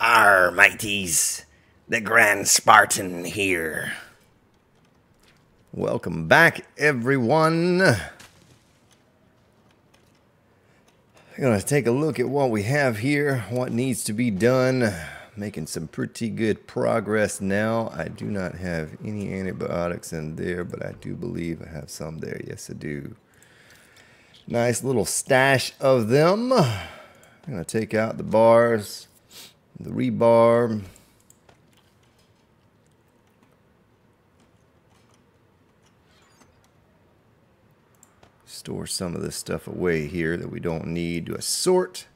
Our mighties, the Grand Spartan here. Welcome back, everyone. I'm going to take a look at what we have here, what needs to be done. Making some pretty good progress now. I do not have any antibiotics in there, but I do believe I have some there. Yes, I do. Nice little stash of them. I'm going to take out the bars, the rebar. Store some of this stuff away here that we don't need. Do a sort.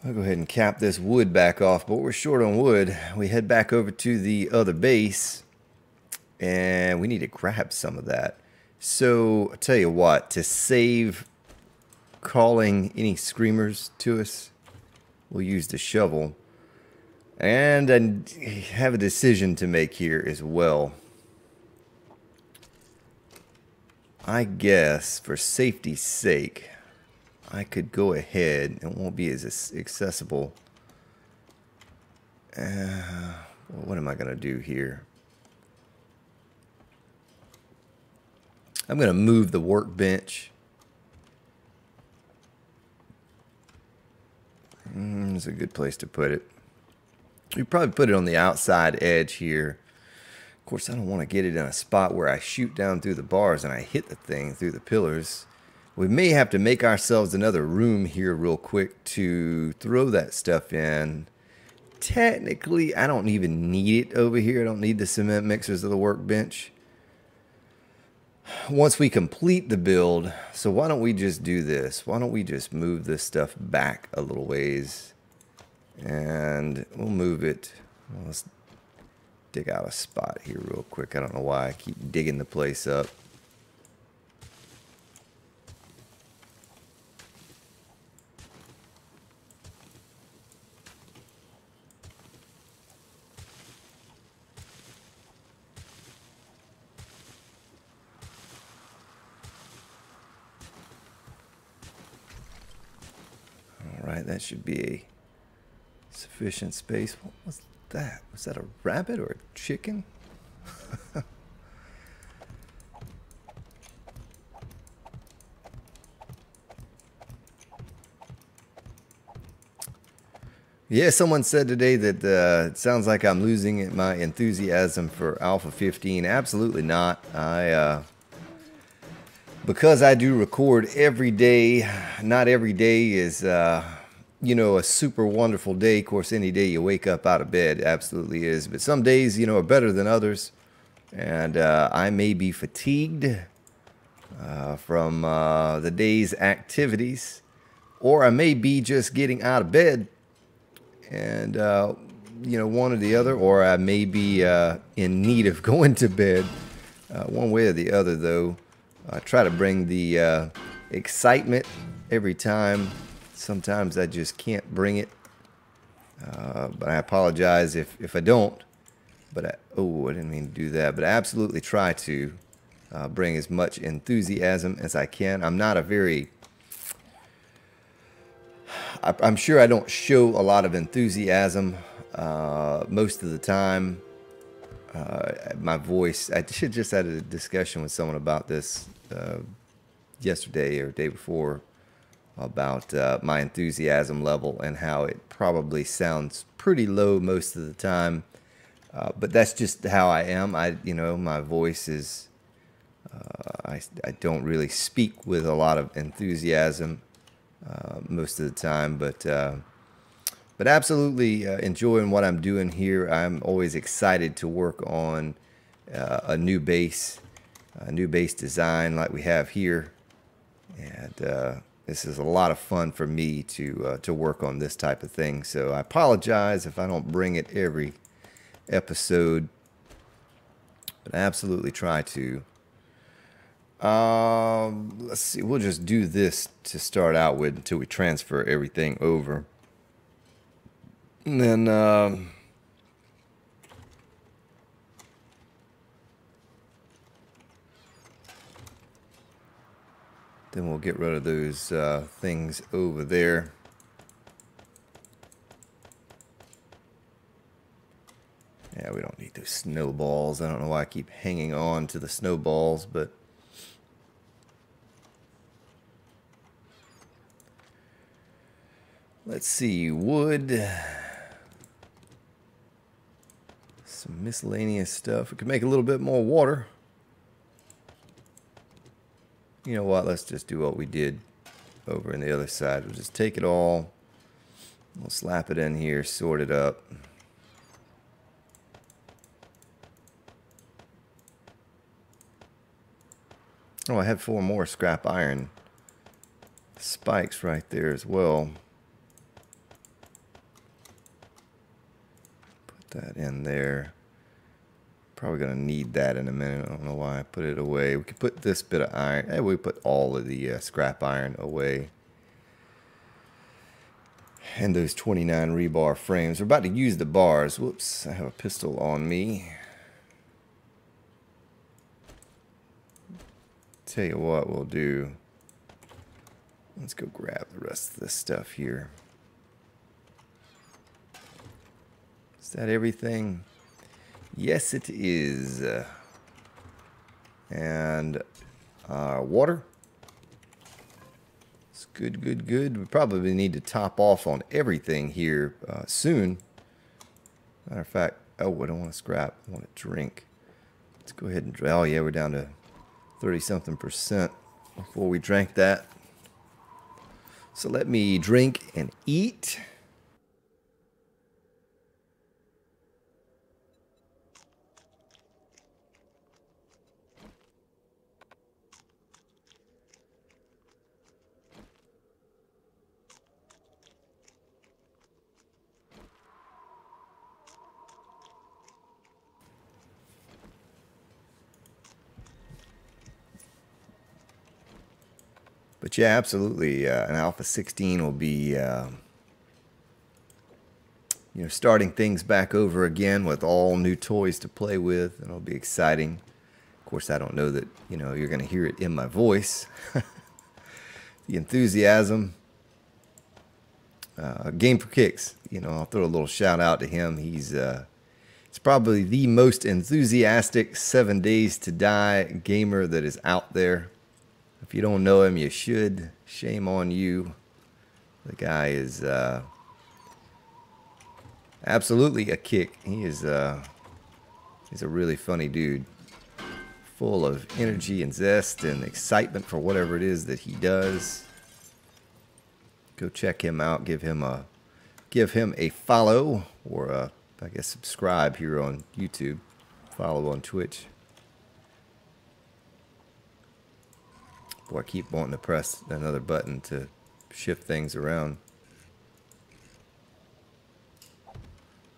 I'll go ahead and cap this wood back off, but we're short on wood. We head back over to the other base, and we need to grab some of that. So, I'll tell you what, to save calling any screamers to us, we'll use the shovel. And I have a decision to make here as well. I guess, for safety's sake, I could go ahead, it won't be as accessible. What am I going to do here? I'm going to move the workbench. It's a good place to put it. We probably put it on the outside edge here. Of course, I don't want to get it in a spot where I shoot down through the bars and I hit the thing through the pillars. We may have to make ourselves another room here real quick to throw that stuff in. Technically, I don't even need it over here. I don't need the cement mixers of the workbench once we complete the build. So why don't we just do this? Why don't we just move this stuff back a little ways, and we'll move it. Well, let's dig out a spot here real quick. I don't know why I keep digging the place up. Alright, that should be a sufficient space. What was that? Was that a rabbit or a chicken? Yeah, someone said today that it sounds like I'm losing my enthusiasm for Alpha 15. Absolutely not. Because I do record every day, not every day is, you know, a super wonderful day. Of course, any day you wake up out of bed absolutely is. But some days, you know, are better than others. And I may be fatigued from the day's activities. Or I may be just getting out of bed and, you know, one or the other. Or I may be in need of going to bed. One way or the other, though. I try to bring the excitement every time. Sometimes I just can't bring it. But I apologize if I don't. But I didn't mean to do that. But I absolutely try to bring as much enthusiasm as I can. I'm not a very... I'm sure I don't show a lot of enthusiasm most of the time. My voice, I just had a discussion with someone about this yesterday or day before about my enthusiasm level and how it probably sounds pretty low most of the time, but that's just how I am. You know, my voice is I don't really speak with a lot of enthusiasm most of the time, but absolutely enjoying what I'm doing here. I'm always excited to work on a new base design like we have here, and this is a lot of fun for me to work on this type of thing. So I apologize if I don't bring it every episode, but I absolutely try to. Let's see. We'll just do this to start out with until we transfer everything over. And then, Then we'll get rid of those things over there. Yeah, we don't need those snowballs. I don't know why I keep hanging on to the snowballs, but let's see, wood. Some miscellaneous stuff. We could make a little bit more water. You know what? Let's just do what we did over on the other side. We'll just take it all. We'll slap it in here, sort it up. Oh, I had 4 more scrap iron spikes right there as well. Put that in there. Probably going to need that in a minute. I don't know why I put it away. We could put this bit of iron. Hey, we put all of the scrap iron away. And those 29 rebar frames. We're about to use the bars. Whoops, I have a pistol on me. Tell you what we'll do. Let's go grab the rest of this stuff here. Is that everything? Yes, it is. And water. It's good, good, good. We probably need to top off on everything here soon. Matter of fact, oh, I don't want to scrap. I want to drink. Let's go ahead and drink. Oh, yeah, we're down to 30-something% before we drank that. So let me drink and eat. But yeah, absolutely. An Alpha 16 will be, starting things back over again with all new toys to play with, and it'll be exciting. Of course, I don't know that you're going to hear it in my voice. The enthusiasm. Game for Kicks. I'll throw a little shout out to him. It's probably the most enthusiastic 7 Days to Die gamer that is out there. If you don't know him, you should. Shame on you. The guy is absolutely a kick. He's a really funny dude. Full of energy and zest and excitement for whatever it is that he does. Go check him out. Give him a follow, or I guess subscribe here on YouTube. Follow on Twitch. Boy, I keep wanting to press another button to shift things around.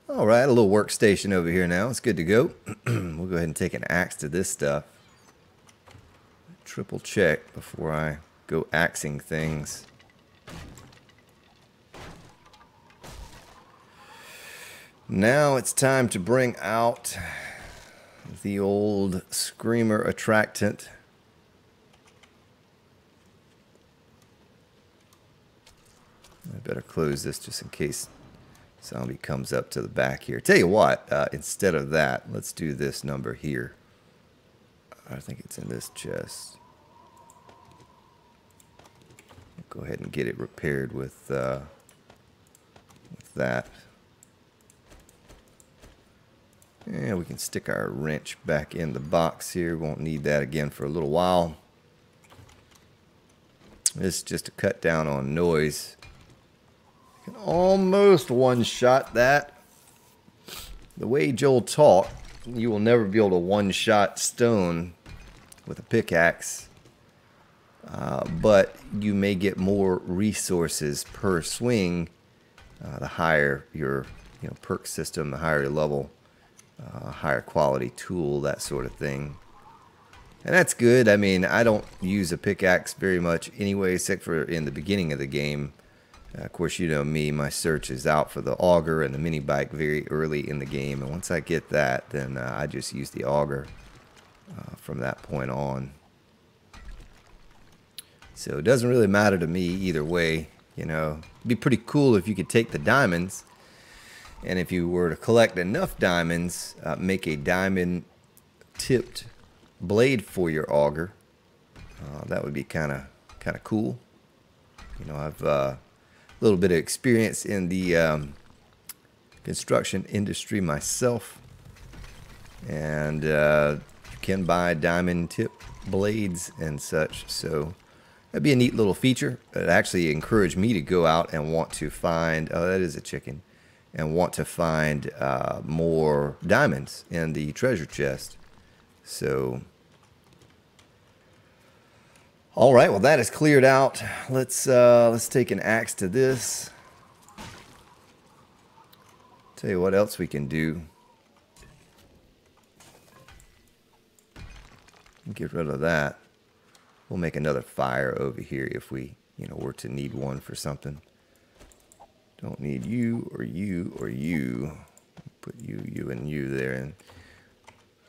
All right, a little workstation over here now. It's good to go. We'll go ahead and take an axe to this stuff. Triple check before I go axing things. Now it's time to bring out the old Screamer attractant. I better close this just in case zombie comes up to the back here. Tell you what, instead of that, let's do this number here. I think it's in this chest. Go ahead and get it repaired with that. And we can stick our wrench back in the box here. Won't need that again for a little while. This is just to cut down on noise. You can almost one-shot that. The way Joel taught, you will never be able to one-shot stone with a pickaxe. But you may get more resources per swing. The higher your perk system, the higher your level. Higher quality tool, that sort of thing. And that's good. I mean, I don't use a pickaxe very much anyway, except for in the beginning of the game. Of course, you know me, my search is out for the auger and the mini bike very early in the game. And once I get that, then I just use the auger from that point on. So it doesn't really matter to me either way. You know, it'd be pretty cool if you could take the diamonds, and if you were to collect enough diamonds, make a diamond tipped blade for your auger. That would be kind of cool. You know, I've a little bit of experience in the construction industry myself, and you can buy diamond tip blades and such, so that'd be a neat little feature. It actually encouraged me to go out and want to find, oh, that is a chicken, and want to find more diamonds in the treasure chest. So all right, well, that is cleared out. Let's take an axe to this. Tell you what else we can do. Get rid of that. We'll make another fire over here if we, you know, were to need one for something. Don't need you or you or you. Put you, you, and you there, and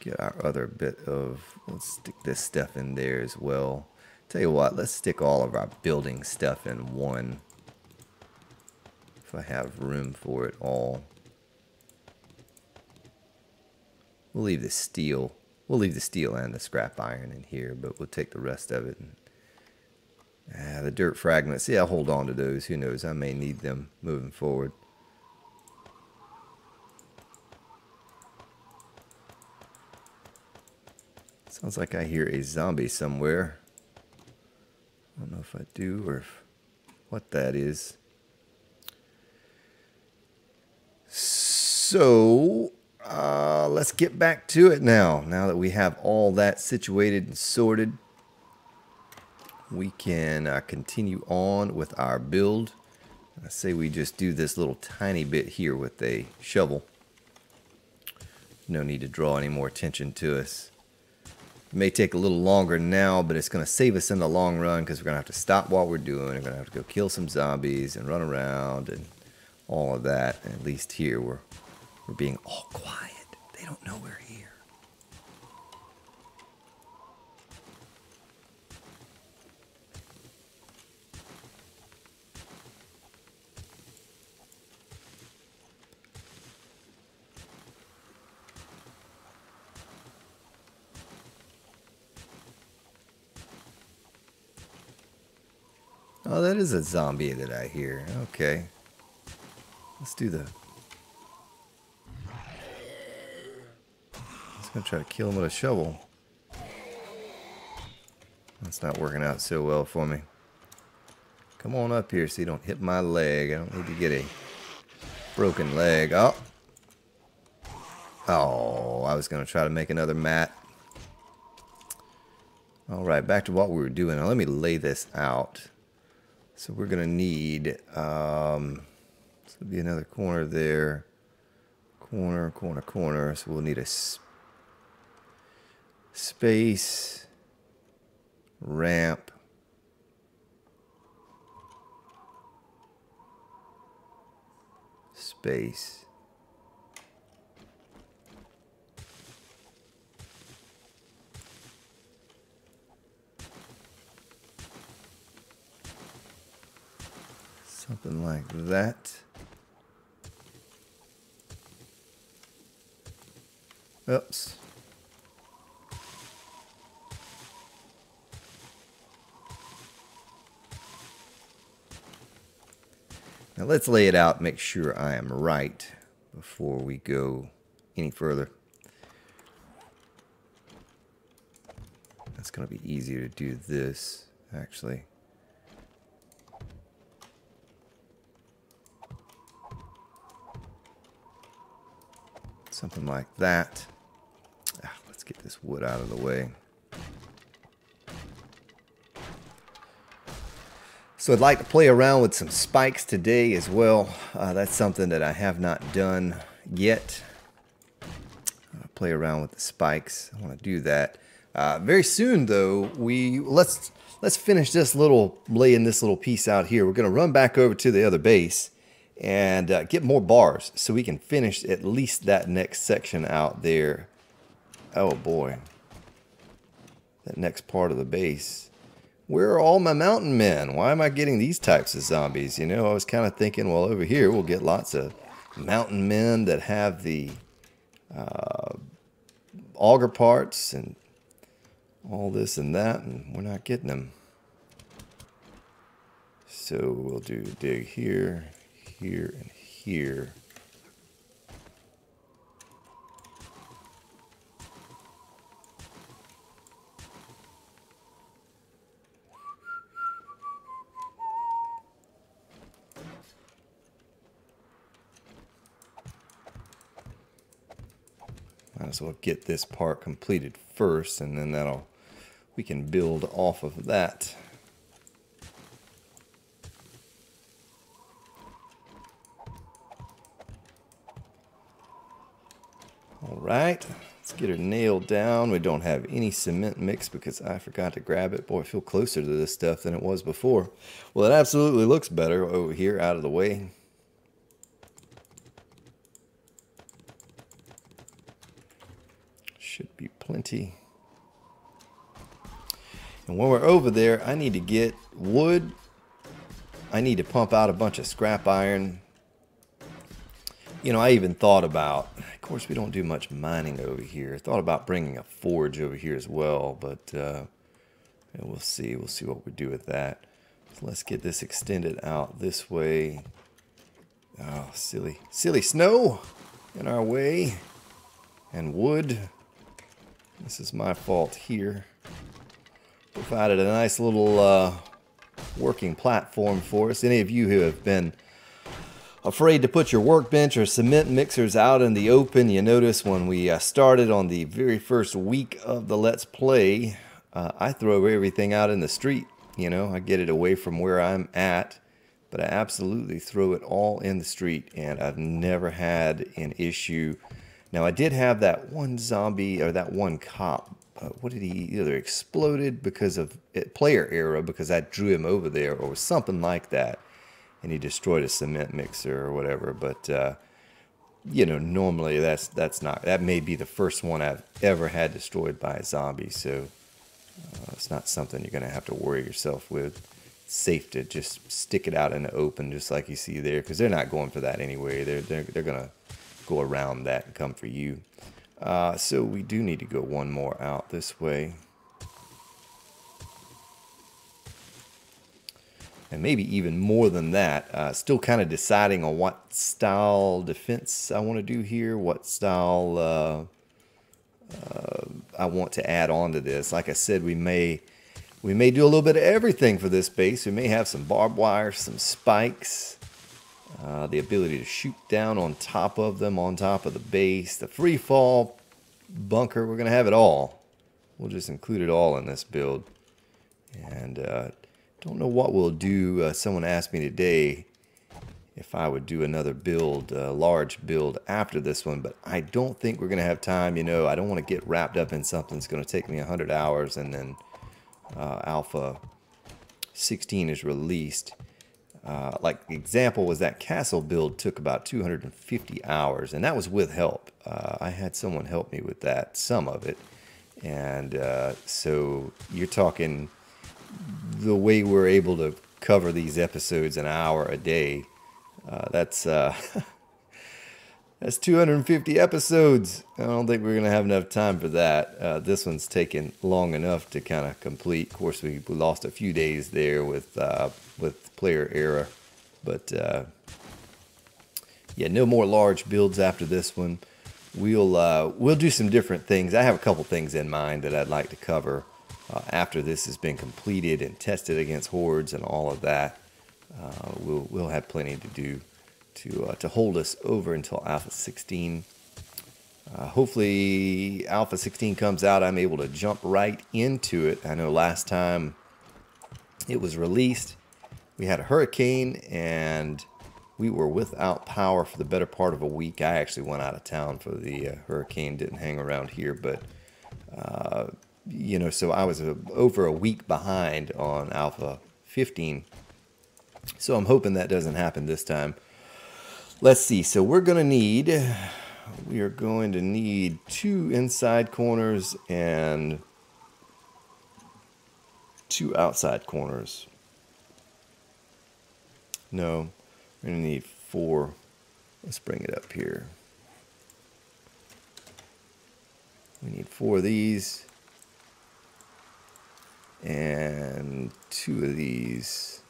get our other bit of, let's stick this stuff in there as well. Tell you what, let's stick all of our building stuff in one, if I have room for it all. We'll leave the steel. We'll leave the steel and the scrap iron in here, but we'll take the rest of it. And, the dirt fragments, yeah, I'll hold on to those. Who knows? I may need them moving forward. Sounds like I hear a zombie somewhere. I don't know if I do or what that is. So let's get back to it now. Now that we have all that situated and sorted, we can continue on with our build. I say we just do this little tiny bit here with a shovel. No need to draw any more attention to us. It may take a little longer now, but it's going to save us in the long run, because we're going to have to stop what we're doing. We're going to have to go kill some zombies and run around and all of that. And at least here we're being all quiet. They don't know we're here. Oh, that is a zombie that I hear. Okay. Let's do the... Let's go try to kill him with a shovel. That's not working out so well for me. Come on up here so you don't hit my leg. I don't need to get a broken leg. Oh. Oh, I was going to try to make another mat. Alright, back to what we were doing. Now let me lay this out. So we're going to need, this will be another corner there, corner, corner, corner. So we'll need a space, ramp, space. Something like that. Oops. Now let's lay it out, make sure I am right before we go any further. It's going to be easier to do this, actually. Something like that. Let's get this wood out of the way. So I'd like to play around with some spikes today as well. That's something that I have not done yet. Play around with the spikes. I want to do that. Very soon though, let's finish this little, laying this little piece out here. We're going to run back over to the other base and get more bars so we can finish at least that next section out there. Oh boy. That next part of the base. Where are all my mountain men? Why am I getting these types of zombies? You know, I was kind of thinking, well, over here we'll get lots of mountain men that have the auger parts and all this and that, and we're not getting them. So we'll do dig here, here, and here. Might as well get this part completed first, and then we can build off of that. All right, let's get her nailed down. We don't have any cement mix because I forgot to grab it. Boy, I feel closer to this stuff than it was before. Well, it absolutely looks better over here out of the way. Should be plenty. And when we're over there, I need to get wood. I need to pump out a bunch of scrap iron. You know, I even thought about, of course, we don't do much mining over here. I thought about bringing a forge over here as well, but we'll see. We'll see what we do with that. So let's get this extended out this way. Oh, silly snow in our way. And wood. This is my fault here. Provided a nice little working platform for us. Any of you who have been afraid to put your workbench or cement mixers out in the open, you notice when we started on the very first week of the Let's Play, I throw everything out in the street. You know, I get it away from where I'm at, but I absolutely throw it all in the street, and I've never had an issue. Now, I did have that one zombie, or that one cop. What did he either exploded because of player error, because I drew him over there, or something like that, and he destroyed a cement mixer or whatever. But you know, normally that may be the first one I've ever had destroyed by a zombie. So it's not something you're going to have to worry yourself with. It's safe to just stick it out in the open, just like you see there, because they're not going for that anyway. They're going to go around that and come for you. So we do need to go one more out this way. And maybe even more than that. Still kind of deciding on what style defense I want to do here, what style I want to add on to this. Like I said, we may do a little bit of everything for this base. We may have some barbed wire, some spikes, the ability to shoot down on top of them, on top of the base, the free fall bunker. We're going to have it all. We'll just include it all in this build. And don't know what we'll do. Someone asked me today if I would do another build, large build after this one, but I don't think we're going to have time. You know, I don't want to get wrapped up in something that's going to take me 100 hours and then Alpha 16 is released. Like the example was that castle build took about 250 hours, and that was with help. I had someone help me with that, some of it. And so you're talking the way we're able to cover these episodes an hour a day. That's 250 episodes. I don't think we're going to have enough time for that. This one's taken long enough to kind of complete. Of course, we lost a few days there with player error. But yeah, no more large builds after this one. We'll do some different things. I have a couple things in mind that I'd like to cover after this has been completed and tested against hordes and all of that. We'll have plenty to do to hold us over until Alpha 16. Hopefully Alpha 16 comes out, I'm able to jump right into it. I know last time it was released, we had a hurricane and we were without power for the better part of a week. I actually went out of town for the hurricane, didn't hang around here, but you know, so I was over a week behind on Alpha 15. So I'm hoping that doesn't happen this time. Let's see. So we are going to need 2 inside corners and 2 outside corners. No, we're going to need 4. Let's bring it up here. We need 4 of these. And 2 of these.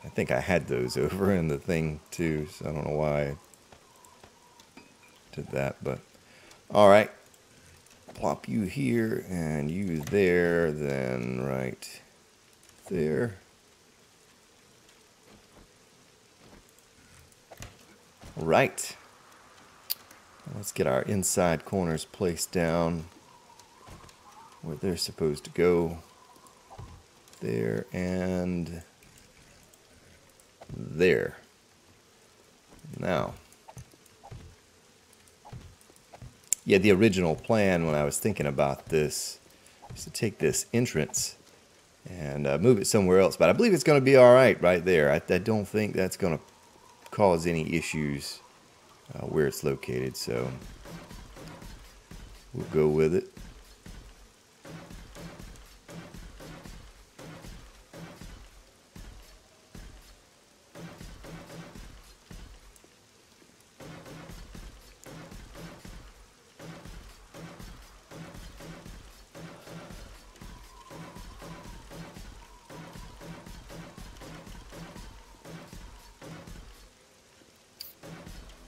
I think I had those over in the thing too, so I don't know why I did that, but alright. Plop you here and you there, then right there. Right. Let's get our inside corners placed down where they're supposed to go. There and there. Now, yeah, the original plan when I was thinking about this is to take this entrance and move it somewhere else, but I believe it's going to be all right there. I don't think that's going to cause any issues where it's located, so we'll go with it.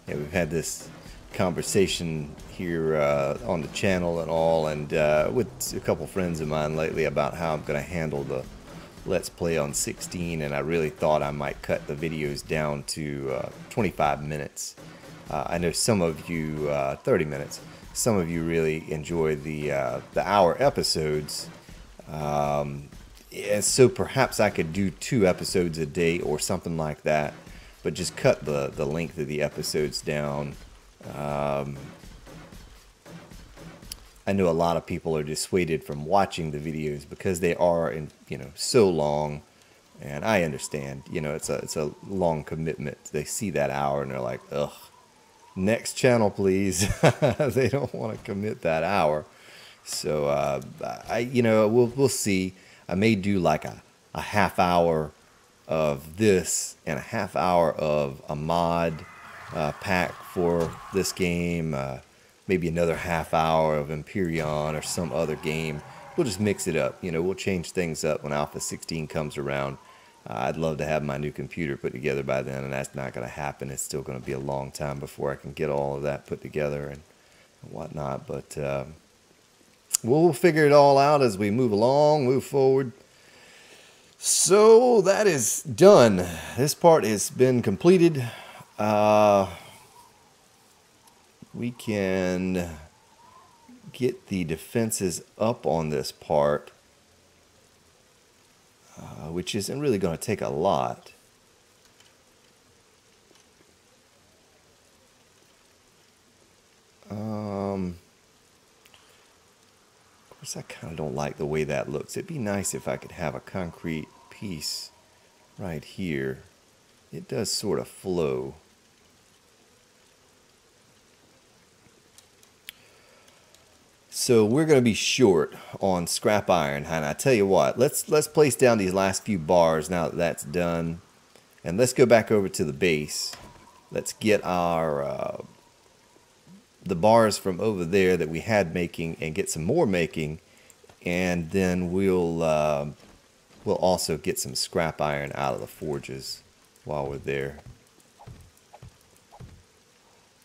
Yeah, we've had this conversation here on the channel and all, and with a couple friends of mine lately about how I'm going to handle the Let's Play on 16, and I really thought I might cut the videos down to 25 minutes. I know some of you, 30 minutes, some of you really enjoy the hour episodes, and so perhaps I could do 2 episodes a day or something like that, but just cut the length of the episodes down. I know a lot of people are dissuaded from watching the videos because they are, so long, and I understand. It's a long commitment. They see that hour and they're like, ugh, next channel, please. They don't want to commit that hour. So we'll see. I may do like a half hour of this and a half hour of a mod pack for this game, maybe another half hour of Empyrean or some other game. We'll just mix it up. We'll change things up when Alpha 16 comes around. I'd love to have my new computer put together by then, and that's not going to happen. It's still going to be a long time before I can get all of that put together and whatnot, but we'll figure it all out as we move along, move forward. So that is done. This part has been completed. We can get the defenses up on this part, which isn't really going to take a lot. Of course, I kind of don't like the way that looks. It'd be nice if I could have a concrete piece right here. It does sort of flow. So we're going to be short on scrap iron, and I tell you what, let's place down these last few bars now that that's done, and let's go back over to the base. Let's get our the bars from over there that we had making and get some more making, and then we'll also get some scrap iron out of the forges while we're there.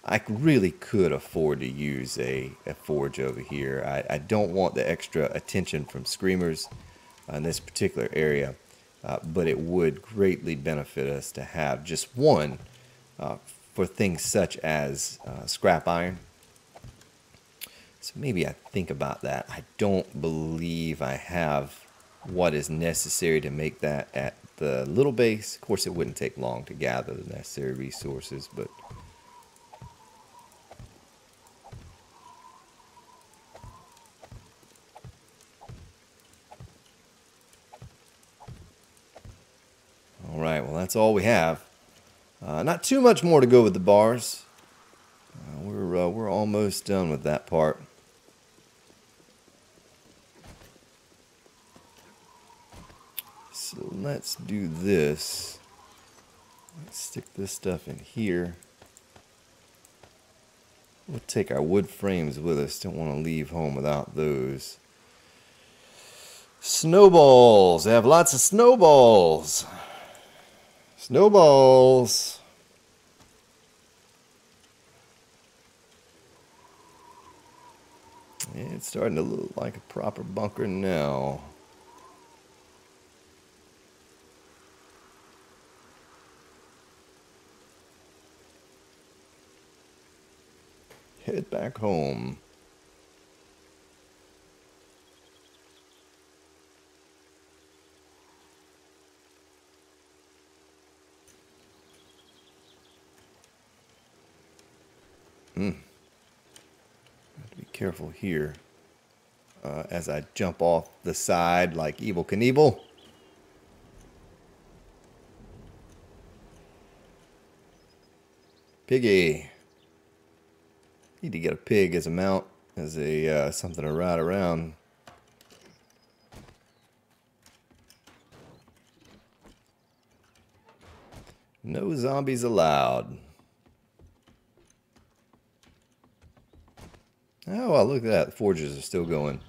I really could afford to use a forge over here. I don't want the extra attention from screamers in this particular area, but it would greatly benefit us to have just one for things such as scrap iron. So maybe I think about that. I don't believe I have what is necessary to make that at the little base. Of course, it wouldn't take long to gather the necessary resources, but all right, well, that's all we have. Not too much more to go with the bars. We're almost done with that part. So let's do this. Let's stick this stuff in here. We'll take our wood frames with us. Don't want to leave home without those. Snowballs. I have lots of snowballs. Snowballs. It's starting to look like a proper bunker now. Head back home. Have to be careful here as I jump off the side like Evel Knievel. Piggy. Need to get a pig as a mount, as a something to ride around. No zombies allowed. Oh, well, look at that. The forges are still going.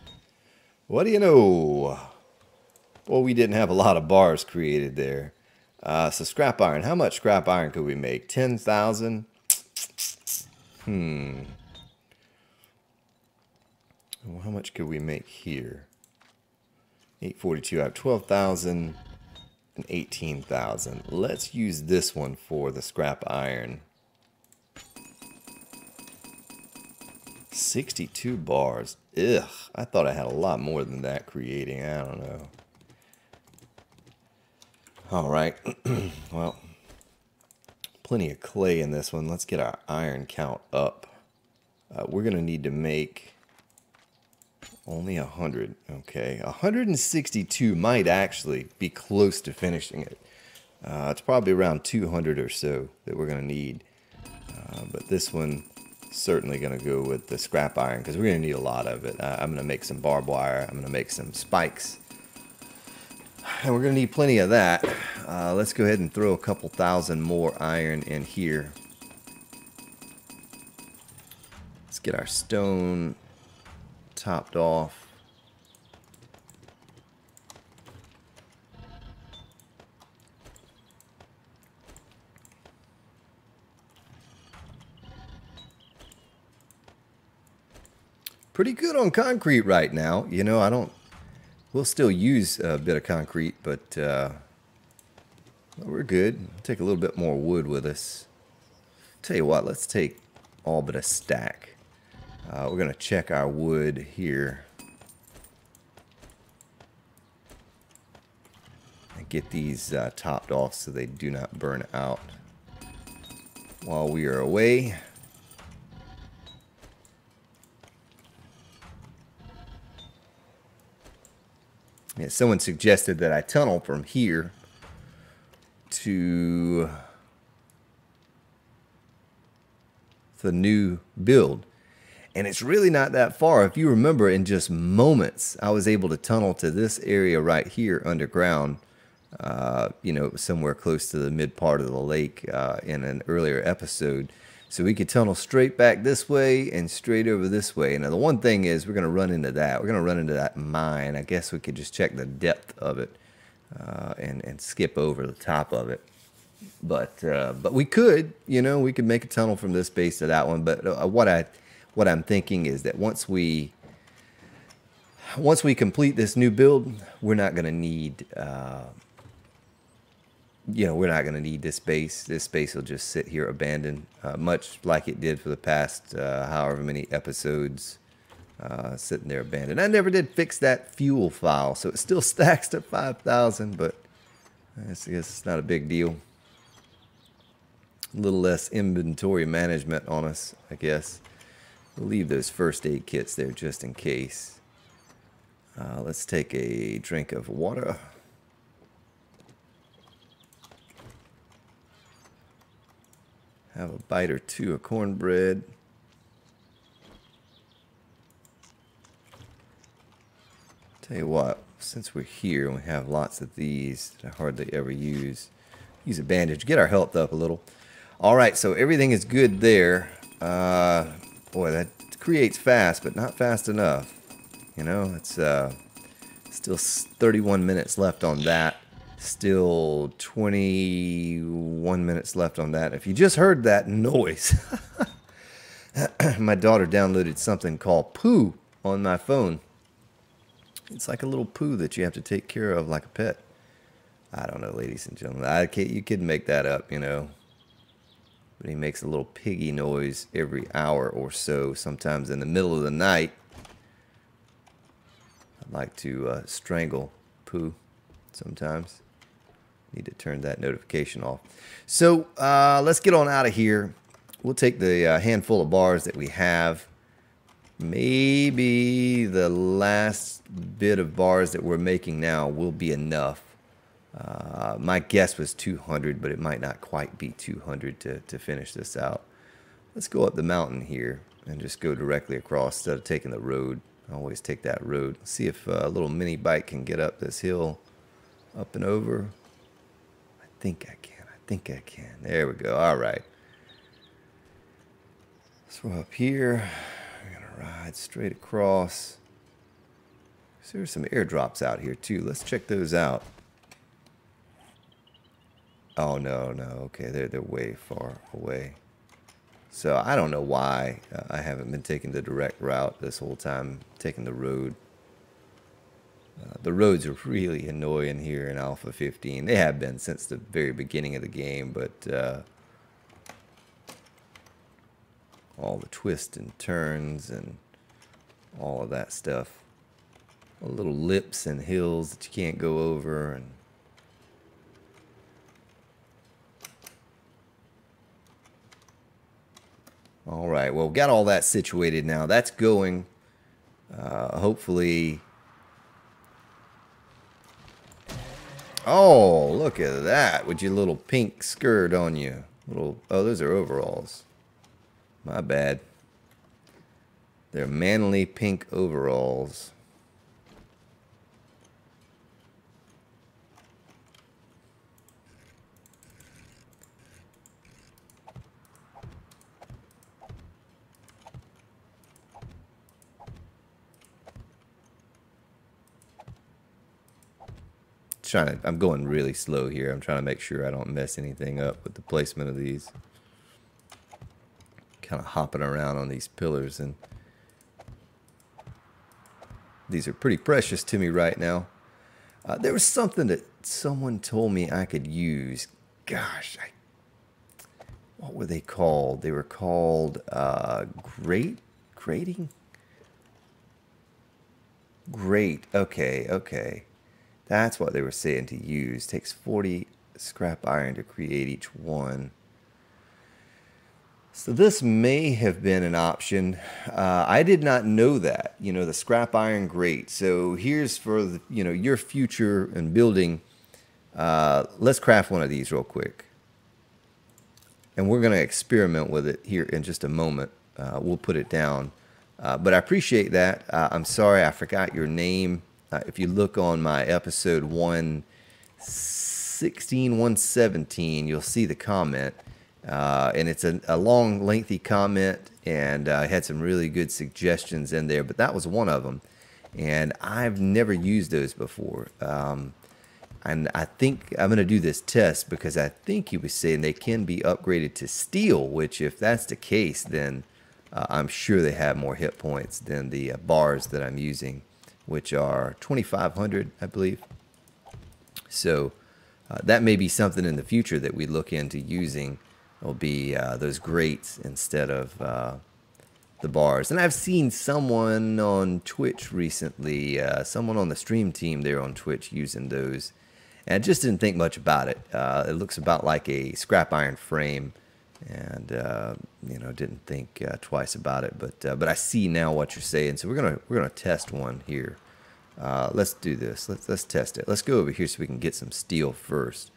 What do you know? Well, we didn't have a lot of bars created there. So scrap iron. How much scrap iron could we make? 10,000? Well, how much could we make here? 842. I have 12,000 and 18,000. Let's use this one for the scrap iron. 62 bars. Ugh, I thought I had a lot more than that creating. I don't know. All right. Well, plenty of clay in this one. Let's get our iron count up. We're going to need to make only 100. Okay, 162 might actually be close to finishing it. It's probably around 200 or so that we're going to need. But this one certainly going to go with the scrap iron because we're going to need a lot of it. I'm going to make some barbed wire. I'm going to make some spikes. And we're going to need plenty of that. Let's go ahead and throw a couple thousand more iron in here. Let's get our stone topped off. Pretty good on concrete right now. You know, we'll still use a bit of concrete, but we're good. We'll take a little bit more wood with us. Tell you what, let's take all but a stack. We're going to check our wood here. And get these topped off so they do not burn out while we are away. Yeah, someone suggested that I tunnel from here to the new build. And it's really not that far. If you remember, in just moments, I was able to tunnel to this area right here underground, you know, somewhere close to the mid part of the lake in an earlier episode. So we could tunnel straight back this way and straight over this way. Now, the one thing is we're going to run into that. We're going to run into that mine. I guess we could just check the depth of it and skip over the top of it. But we could, you know, we could make a tunnel from this base to that one. But what I'm thinking is that once we complete this new build, we're not going to need, you know, we're not going to need this base. This base will just sit here abandoned, much like it did for the past however many episodes, sitting there abandoned. I never did fix that fuel file, so it still stacks to 5,000, but I guess it's not a big deal. A little less inventory management on us, I guess. We'll leave those first aid kits there just in case. Let's take a drink of water. Have a bite or two of cornbread. Tell you what, since we're here and we have lots of these that I hardly ever use a bandage. Get our health up a little. All right, so everything is good there. Boy, that creates fast, but not fast enough. You know, it's still 31 minutes left on that. Still 21 minutes left on that. If you just heard that noise, my daughter downloaded something called Poo on my phone. It's like a little poo that you have to take care of like a pet. I don't know, ladies and gentlemen. You could make that up, you know. But he makes a little piggy noise every hour or so, sometimes in the middle of the night. I like to strangle Pooh sometimes. Need to turn that notification off. So let's get on out of here. We'll take the handful of bars that we have. Maybe the last bit of bars that we're making now will be enough. My guess was 200, but it might not quite be 200 to finish this out. Let's go up the mountain here and just go directly across instead of taking the road. I always take that road. See if a little mini bike can get up this hill, up and over. I think I can. I think I can. There we go. All right. So we're up here. We're going to ride straight across. So there's some airdrops out here too. Let's check those out. Oh, no, no. Okay, they're way far away. So I don't know why I haven't been taking the direct route this whole time, taking the road. The roads are really annoying here in Alpha 15. They have been since the very beginning of the game, but all the twists and turns and all of that stuff. Little lips and hills that you can't go over, and all right, well, we've got all that situated now. That's going. Hopefully. Oh, look at that with your little pink skirt on you. Oh, those are overalls. My bad. They're manly pink overalls. I'm going really slow here. I'm trying to make sure I don't mess anything up with the placement of these. Kind of hopping around on these pillars, and these are pretty precious to me right now. There was something that someone told me I could use. Gosh, what were they called? They were called grating? Grate. Okay, okay. That's what they were saying to use. Takes 40 scrap iron to create each one. So this may have been an option. I did not know that, you know, the scrap iron grate. So here's for the, you know, your future and building. Let's craft one of these real quick. And we're going to experiment with it here in just a moment. We'll put it down. But I appreciate that. I'm sorry I forgot your name. If you look on my episode 116, 117, you'll see the comment. And it's a long, lengthy comment, and I had some really good suggestions in there, but that was one of them. And I've never used those before. And I think I'm going to do this test because I think he was saying they can be upgraded to steel, which if that's the case, then I'm sure they have more hit points than the bars that I'm using, which are 2,500, I believe. So that may be something in the future that we look into using. Will be those grates instead of the bars. And I've seen someone on Twitch recently, someone on the stream team there on Twitch using those. And I just didn't think much about it. It looks about like a scrap iron frame. And, you know, didn't think twice about it. But I see now what you're saying. So we're gonna test one here. Let's do this. Let's test it. Let's go over here so we can get some steel first.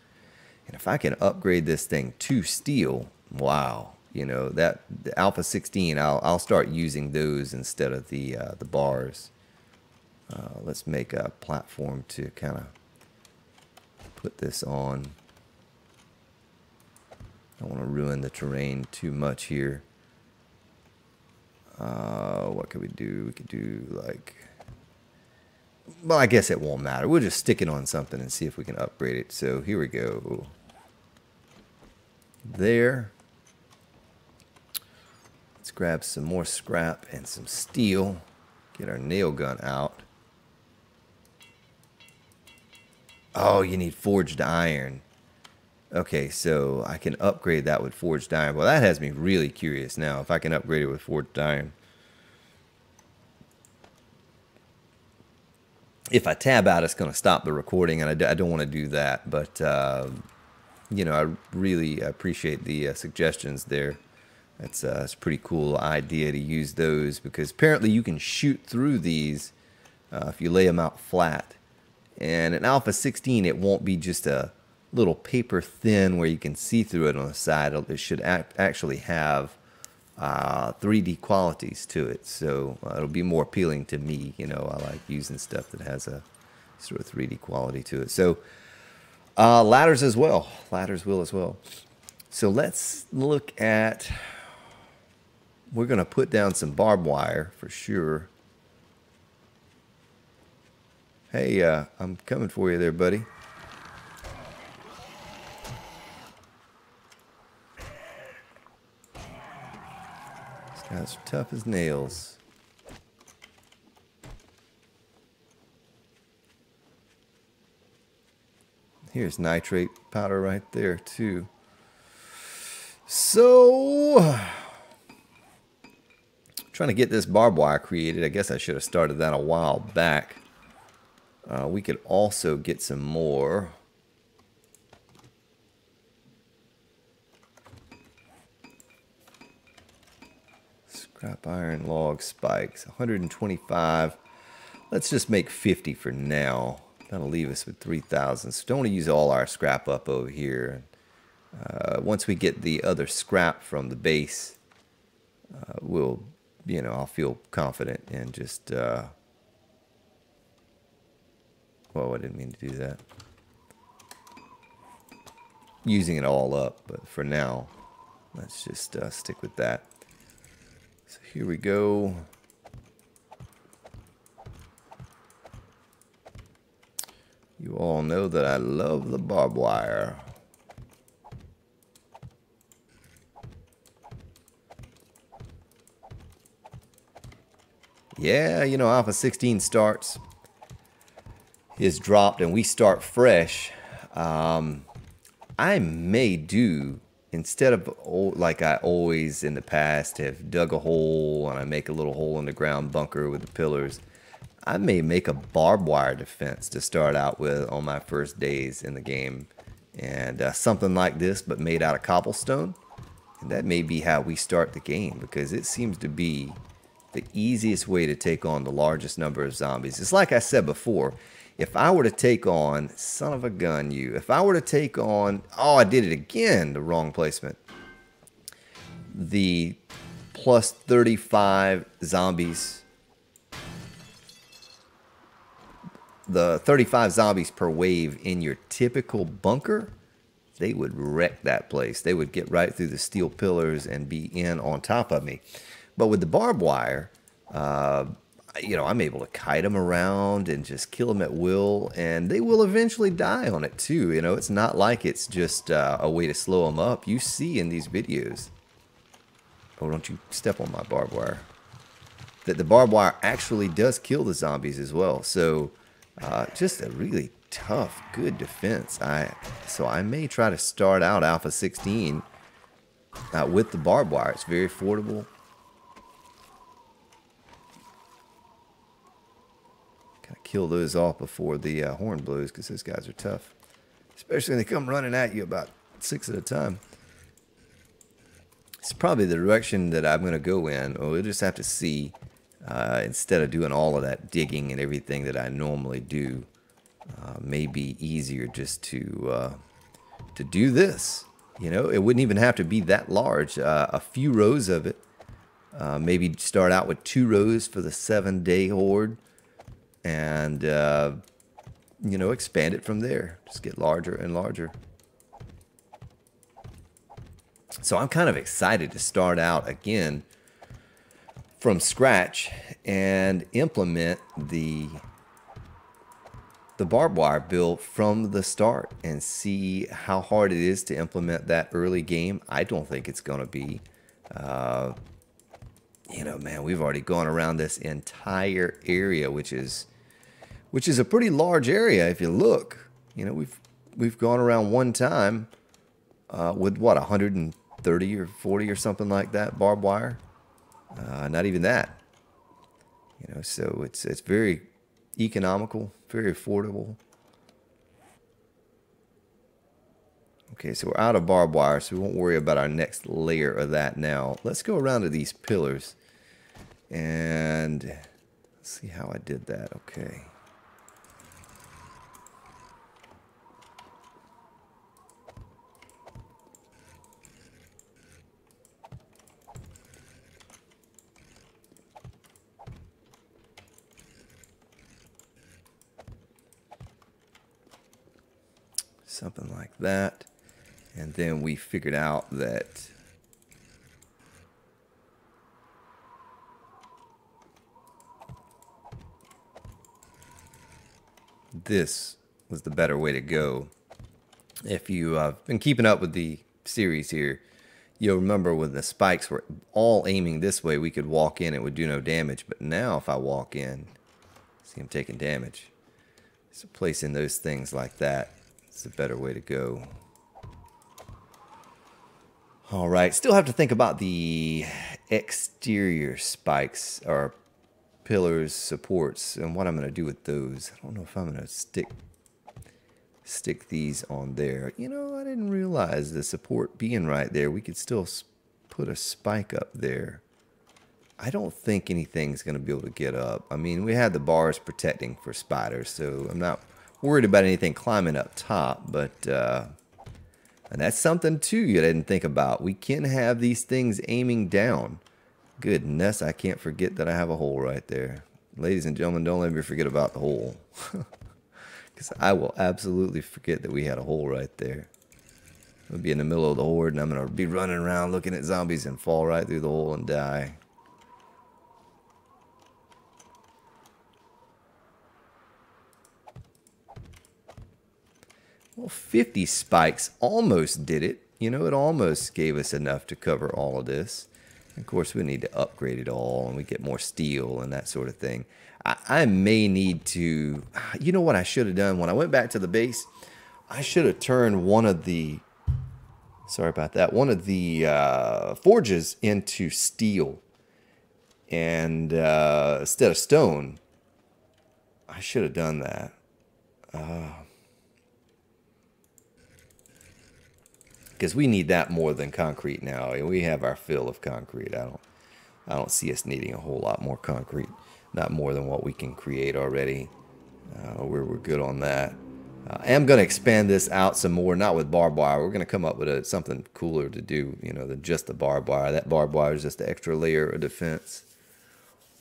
And if I can upgrade this thing to steel, wow, you know, that the Alpha 16, I'll start using those instead of the bars. Let's make a platform to kind of put this on. I don't want to ruin the terrain too much here. What could we do? We could do like... Well, I guess it won't matter. We'll just stick it on something and see if we can upgrade it. So here we go. There. Let's grab some more scrap and some steel. Get our nail gun out. Oh, you need forged iron. Okay, so I can upgrade that with forged iron. Well, that has me really curious now, if I can upgrade it with forged iron. If I tab out, it's going to stop the recording, and I don't want to do that. But, you know, I really appreciate the suggestions there. It's a pretty cool idea to use those, because apparently you can shoot through these if you lay them out flat. And in Alpha 16, it won't be just a little paper thin where you can see through it on the side. It should actually have 3D qualities to it, so it'll be more appealing to me. You know, I like using stuff that has a sort of 3D quality to it. So ladders as well. Ladders will as well. So let's look at... We're going to put down some barbed wire for sure. Hey, I'm coming for you there, buddy. These guys are tough as nails. Here's nitrate powder right there, too. So... trying to get this barbed wire created. I guess I should have started that a while back. We could also get some more. Scrap iron log spikes, 125. Let's just make 50 for now. That'll leave us with 3,000. So don't want to use all our scrap up over here. Once we get the other scrap from the base, we'll, you know, I'll feel confident and just, well, I didn't mean to do that. Using it all up, but for now, let's just stick with that. So here we go. You all know that I love the barbed wire. Yeah, you know, Alpha 16 starts, is dropped, and we start fresh. I may do, instead of like I always in the past have dug a hole and I make a little hole in the ground bunker with the pillars, I may make a barbed wire defense to start out with on my first days in the game. And something like this, but made out of cobblestone. And that may be how we start the game, because it seems to be the easiest way to take on the largest number of zombies. It's like I said before, if I were to take on, son of a gun, you, if I were to take on, oh, I did it again, the wrong placement, the plus 35 zombies, the 35 zombies per wave in your typical bunker, they would wreck that place. They would get right through the steel pillars and be in on top of me. But with the barbed wire, you know, I'm able to kite them around and just kill them at will, and they will eventually die on it too. You know, it's not like it's just a way to slow them up. You see in these videos, oh, don't you step on my barbed wire, that the barbed wire actually does kill the zombies as well. So just a really tough, good defense. So I may try to start out Alpha 16 with the barbed wire. It's very affordable. Gotta kill those off before the horn blows, because those guys are tough. Especially when they come running at you about 6 at a time. It's probably the direction that I'm going to go in. Or we'll just have to see. Instead of doing all of that digging and everything that I normally do, maybe easier just to do this. You know, it wouldn't even have to be that large. A few rows of it. Maybe start out with 2 rows for the 7-day horde. and you know, expand it from there. Just get larger and larger. So I'm kind of excited to start out again from scratch and implement the barbed wire build from the start and see how hard it is to implement that early game. I don't think it's going to be. You know, man, we've already gone around this entire area, which is a pretty large area if you look. You know, we've gone around one time with what, 130 or 40 or something like that barbed wire. Not even that. You know, so it's very economical, very affordable. Okay, so we're out of barbed wire, so we won't worry about our next layer of that now. Let's go around to these pillars and let's see how I did that. Okay. Something like that. And then we figured out that this was the better way to go. If you've been keeping up with the series here, you'll remember when the spikes were all aiming this way, we could walk in, it would do no damage. But now if I walk in, see I'm taking damage. So placing those things like that is a better way to go. All right, still have to think about the exterior spikes or pillars, supports, and what I'm going to do with those. I don't know if I'm going to stick these on there. You know, I didn't realize the support being right there, we could still put a spike up there. I don't think anything's going to be able to get up. I mean, we had the bars protecting for spiders, so I'm not worried about anything climbing up top, but and that's something too you didn't think about. We can have these things aiming down. Goodness, I can't forget that I have a hole right there. Ladies and gentlemen, don't let me forget about the hole. Because I will absolutely forget that we had a hole right there. I'll be in the middle of the horde and I'm going to be running around looking at zombies and fall right through the hole and die. Well, 50 spikes almost did it. You know, it almost gave us enough to cover all of this. Of course, we need to upgrade it all, and we get more steel and that sort of thing. I may need to... You know what I should have done? When I went back to the base, I should have turned one of the... Sorry about that. One of the forges into steel. And instead of stone, I should have done that. Because we need that more than concrete now. We have our fill of concrete. I don't see us needing a whole lot more concrete. Not more than what we can create already. We're good on that. I am going to expand this out some more, not with barbed wire. We're going to come up with something cooler to do, you know, than just the barbed wire. That barbed wire is just an extra layer of defense.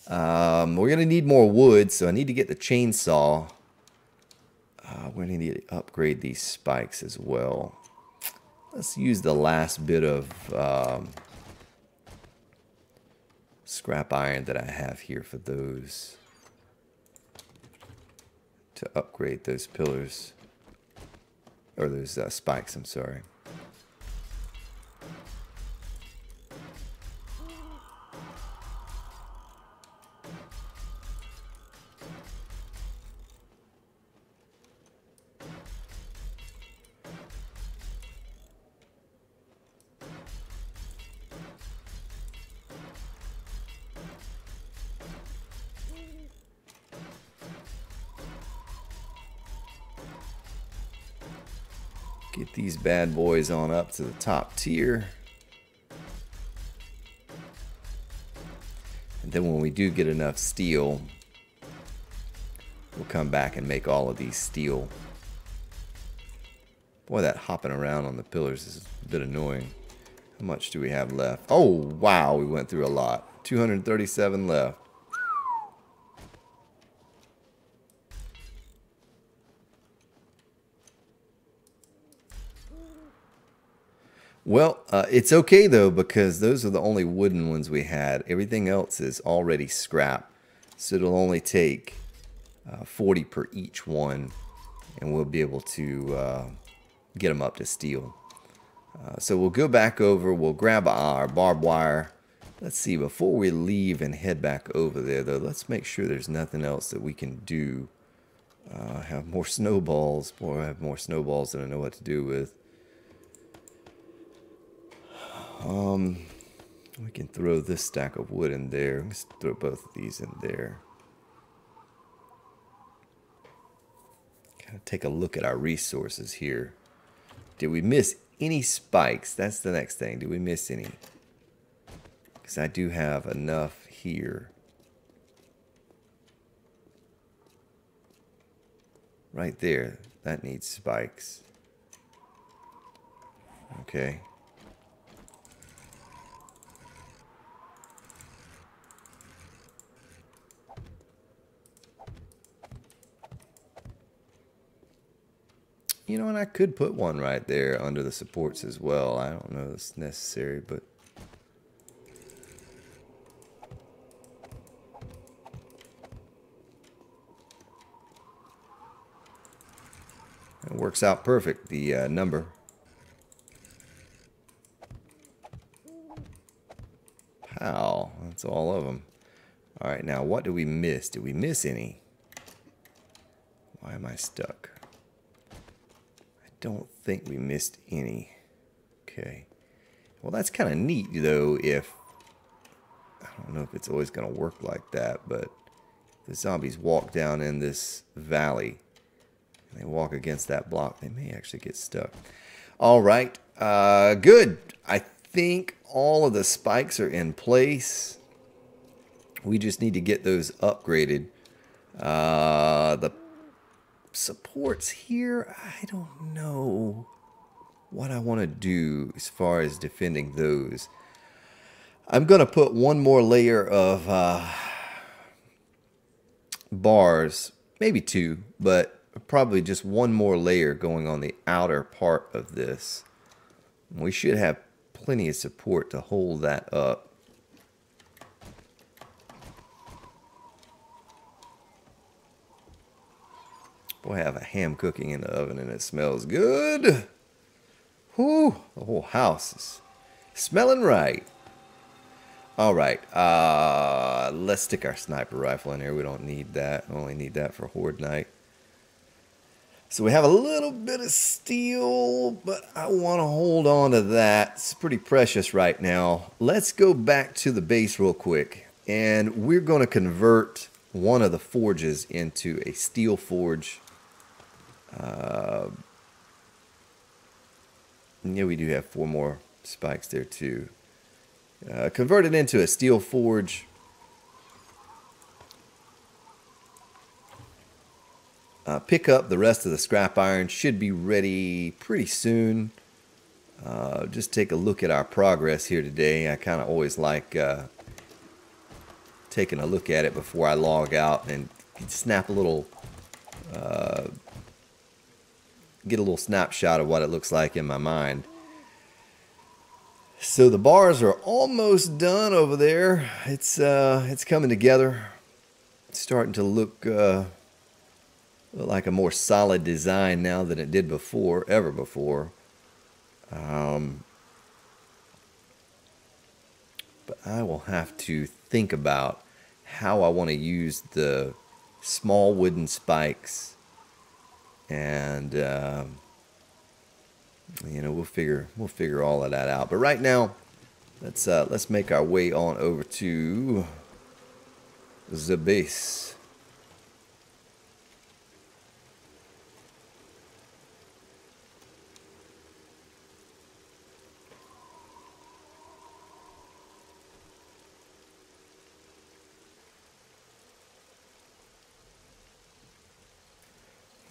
We're going to need more wood, so I need to get the chainsaw. We're going to need to upgrade these spikes as well. Let's use the last bit of scrap iron that I have here for those to upgrade those pillars, or those spikes, I'm sorry. Get these bad boys on up to the top tier. And then when we do get enough steel, we'll come back and make all of these steel. Boy, that hopping around on the pillars is a bit annoying. How much do we have left? Oh, wow, we went through a lot. 237 left. Well, it's okay though, because those are the only wooden ones we had. Everything else is already scrap. So it'll only take 40 per each one, and we'll be able to get them up to steel. So we'll go back over, we'll grab our barbed wire. Let's see, before we leave and head back over there though, let's make sure there's nothing else that we can do. Have more snowballs. Boy, I have more snowballs than I know what to do with. We can throw this stack of wood in there. Let's throw both of these in there. Kind of take a look at our resources here. Did we miss any spikes? That's the next thing. Did we miss any? Because I do have enough here. Right there. That needs spikes. Okay. You know, and I could put one right there under the supports as well. I don't know if it's necessary, but it works out perfect, the number. How? That's all of them. All right, now what do we miss? Did we miss any? Why am I stuck? Don't think we missed any. Okay. Well, that's kind of neat, though, if... I don't know if it's always going to work like that, but the zombies walk down in this valley and they walk against that block, they may actually get stuck. All right. Good. I think all of the spikes are in place. We just need to get those upgraded. The supports here, I don't know what I want to do as far as defending those. I'm going to put one more layer of bars, maybe two, but probably just one more layer going on the outer part of this. We should have plenty of support to hold that up. Boy, I have a ham cooking in the oven and it smells good. Whew, the whole house is smelling right. All right, let's stick our sniper rifle in here. We don't need that. We only need that for Horde Night. So we have a little bit of steel, but I want to hold on to that. It's pretty precious right now. Let's go back to the base real quick, and we're going to convert one of the forges into a steel forge. Yeah, we do have 4 more spikes there too. Convert it into a steel forge. Pick up the rest of the scrap iron. Should be ready pretty soon. Just take a look at our progress here today. I kind of always like taking a look at it before I log out and snap a little... get a little snapshot of what it looks like in my mind. So the bars are almost done over there. It's coming together. It's starting to look like a more solid design now than it did before, ever before. But I will have to think about how I want to use the small wooden spikes. And you know, we'll figure all of that out. But right now, let's make our way on over to the base.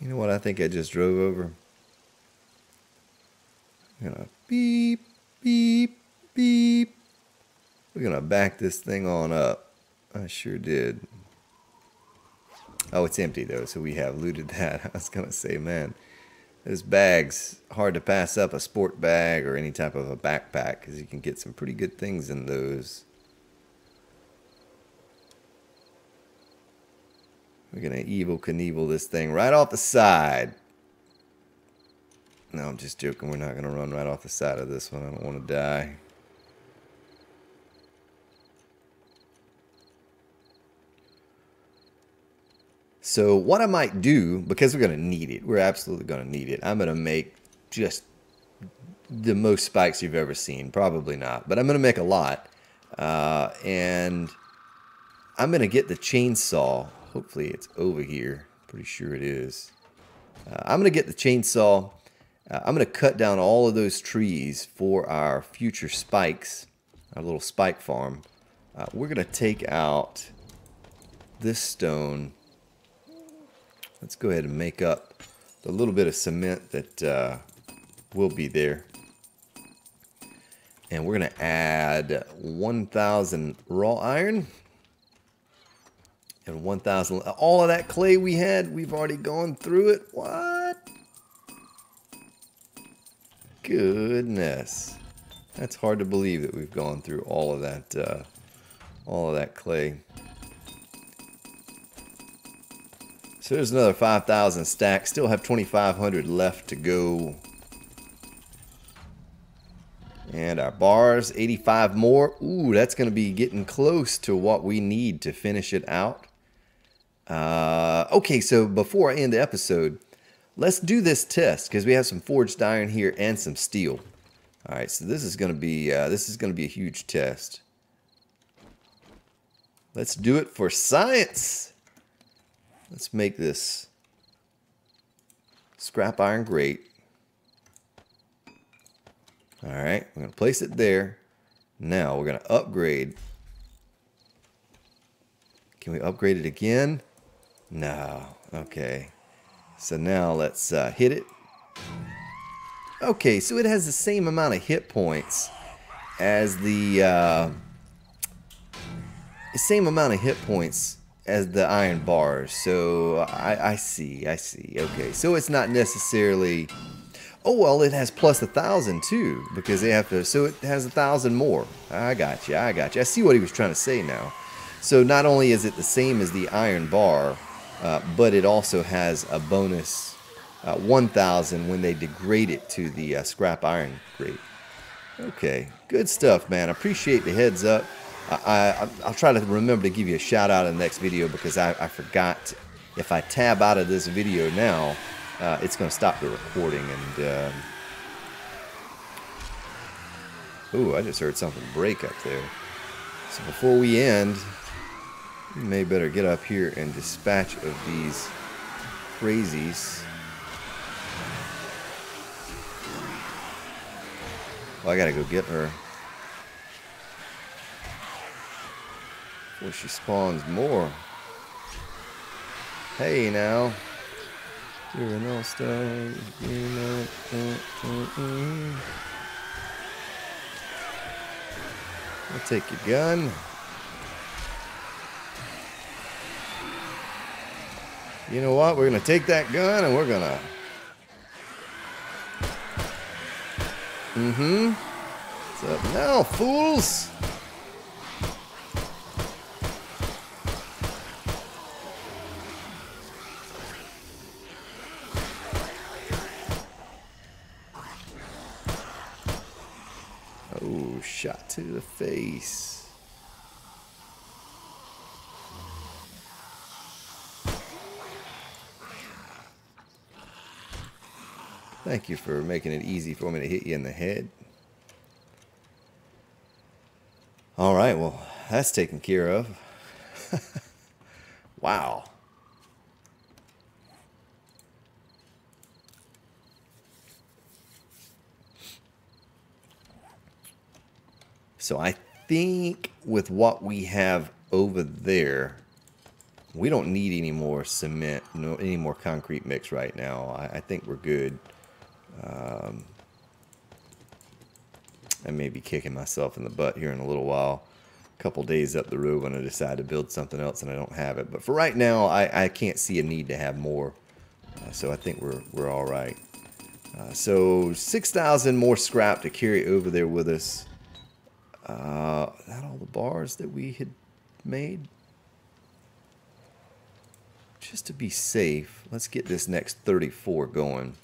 You know what I think I just drove over? I'm gonna beep, beep, beep. We're gonna back this thing on up. I sure did. Oh, it's empty though, so we have looted that. I was gonna say, man, Those bags, hard to pass up a sport bag or any type of a backpack because you can get some pretty good things in those. We're going to Evel Knievel this thing right off the side. No, I'm just joking. We're not going to run right off the side of this one. I don't want to die. So what I might do, because we're going to need it, we're absolutely going to need it, I'm going to make just the most spikes you've ever seen. Probably not, but I'm going to make a lot. And I'm going to get the chainsaw. Hopefully it's over here. Pretty sure it is. I'm going to get the chainsaw. I'm going to cut down all of those trees for our future spikes, our little spike farm. We're going to take out this stone. Let's go ahead and make up the little bit of cement that will be there. And we're going to add 1,000 raw iron. And 1,000... All of that clay we had, we've already gone through it. What? Goodness. That's hard to believe that we've gone through all of that clay. So there's another 5,000 stacks. Still have 2,500 left to go. And our bars, 85 more. Ooh, that's going to be getting close to what we need to finish it out. Okay, so before I end the episode, let's do this test because we have some forged iron here and some steel. All right, so this is going to be a huge test. Let's do it for science. Let's make this scrap iron grate. All right, we're going to place it there. Now we're going to upgrade. Can we upgrade it again? No. Okay. So now let's hit it. Okay, so it has the same amount of hit points as the iron bars. So I see. Okay, so it's not necessarily... Oh, well, it has plus 1,000 too, because they have to, so it has 1,000 more. I got you. I see what he was trying to say now. So not only is it the same as the iron bar, but it also has a bonus 1,000 when they degrade it to the scrap iron grade. Okay, good stuff, man. I appreciate the heads up. I'll try to remember to give you a shout out in the next video because I forgot. If I tab out of this video now, it's going to stop the recording. And ooh, I just heard something break up there. So before we end, we may better get up here and dispatch of these crazies. Well, I gotta go get her before she spawns more. Hey now. You're an all-star. I'll take your gun. You know what? We're going to take that gun and we're going to... What's up now, fools? Oh, shot to the face. Thank you for making it easy for me to hit you in the head. All right, well, that's taken care of. Wow. So I think with what we have over there, we don't need any more cement, any more concrete mix right now. I think we're good. I may be kicking myself in the butt here in a little while. A couple days up the road when I decide to build something else and I don't have it. But for right now, I can't see a need to have more. So I think we're all right. So 6,000 more scrap to carry over there with us. That all the bars that we had made? Just to be safe, let's get this next 34 going.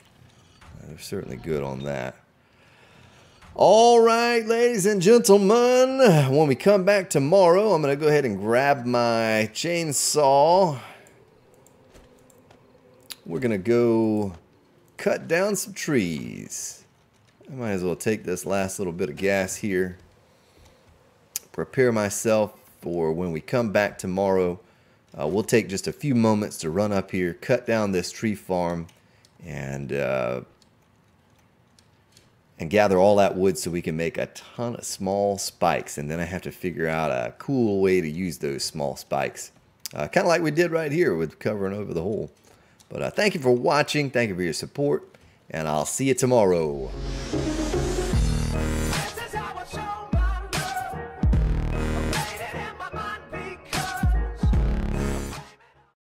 They're certainly good on that. All right, ladies and gentlemen, when we come back tomorrow, I'm going to go ahead and grab my chainsaw. We're going to go cut down some trees. I might as well take this last little bit of gas here. Prepare myself for when we come back tomorrow. We'll take just a few moments to run up here, cut down this tree farm, and gather all that wood so we can make a ton of small spikes. And then I have to figure out a cool way to use those small spikes. Kind of like we did right here with covering over the hole. But thank you for watching. Thank you for your support. And I'll see you tomorrow.